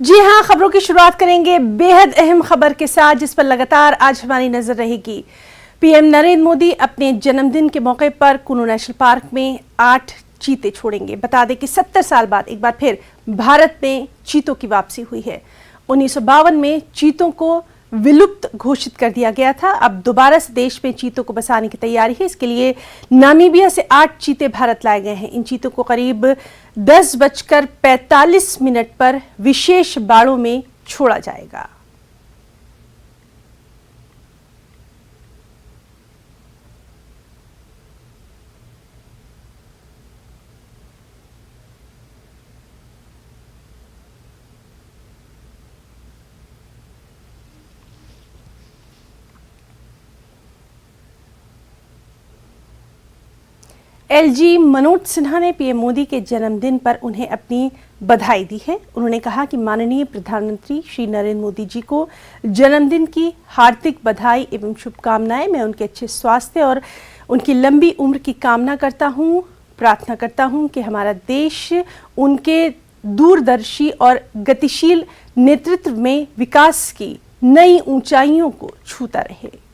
जी हां, खबरों की शुरुआत करेंगे बेहद अहम खबर के साथ, जिस पर लगातार आज हमारी नजर रहेगी। पीएम नरेंद्र मोदी अपने जन्मदिन के मौके पर कुल्लू नेशनल पार्क में 8 चीते छोड़ेंगे। बता दें कि 70 साल बाद एक बार फिर भारत में चीतों की वापसी हुई है। 1952 में चीतों को विलुप्त घोषित कर दिया गया था। अब दोबारा से देश में चीतों को बसाने की तैयारी है। इसके लिए नामीबिया से 8 चीते भारत लाए गए हैं। इन चीतों को करीब 10:45 पर विशेष बाड़ों में छोड़ा जाएगा। एलजी मनोज सिन्हा ने पीएम मोदी के जन्मदिन पर उन्हें अपनी बधाई दी है। उन्होंने कहा कि माननीय प्रधानमंत्री श्री नरेंद्र मोदी जी को जन्मदिन की हार्दिक बधाई एवं शुभकामनाएं। मैं उनके अच्छे स्वास्थ्य और उनकी लंबी उम्र की कामना करता हूं। प्रार्थना करता हूं कि हमारा देश उनके दूरदर्शी और गतिशील नेतृत्व में विकास की नई ऊंचाइयों को छूता रहे।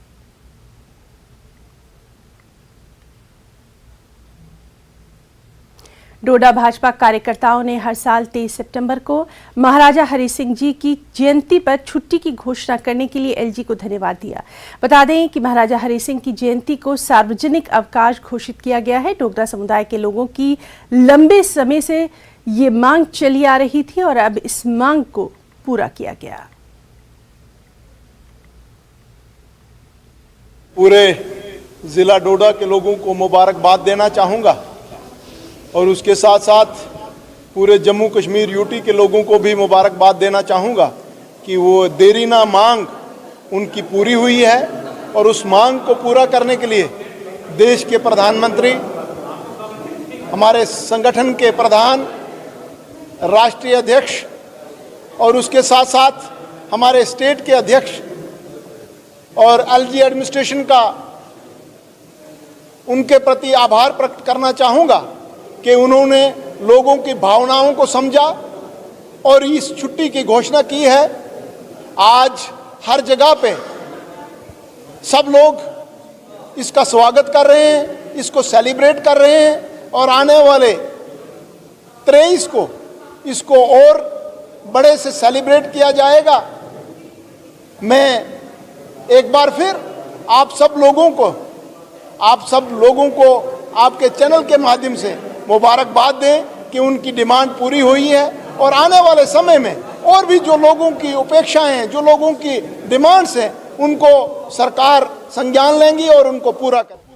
डोडा भाजपा कार्यकर्ताओं ने हर साल 23 सितंबर को महाराजा हरि सिंह जी की जयंती पर छुट्टी की घोषणा करने के लिए एलजी को धन्यवाद दिया। बता दें कि महाराजा हरि सिंह की जयंती को सार्वजनिक अवकाश घोषित किया गया है। डोगरा समुदाय के लोगों की लंबे समय से ये मांग चली आ रही थी और अब इस मांग को पूरा किया गया। पूरे जिला डोडा के लोगों को मुबारकबाद देना चाहूँगा और उसके साथ साथ पूरे जम्मू कश्मीर यूटी के लोगों को भी मुबारकबाद देना चाहूँगा कि वो देरी ना मांग उनकी पूरी हुई है और उस मांग को पूरा करने के लिए देश के प्रधानमंत्री, हमारे संगठन के प्रधान, राष्ट्रीय अध्यक्ष और उसके साथ साथ हमारे स्टेट के अध्यक्ष और एलजी एडमिनिस्ट्रेशन का उनके प्रति आभार प्रकट करना चाहूँगा कि उन्होंने लोगों की भावनाओं को समझा और इस छुट्टी की घोषणा की है। आज हर जगह पे सब लोग इसका स्वागत कर रहे हैं, इसको सेलिब्रेट कर रहे हैं और आने वाले 23 को इसको और बड़े से सेलिब्रेट किया जाएगा। मैं एक बार फिर आप सब लोगों को आपके चैनल के माध्यम से मुबारकबाद दें कि उनकी डिमांड पूरी हुई है और आने वाले समय में और भी जो लोगों की अपेक्षाएं हैं, जो लोगों की डिमांड्स हैं, उनको सरकार संज्ञान लेंगी और उनको पूरा करें।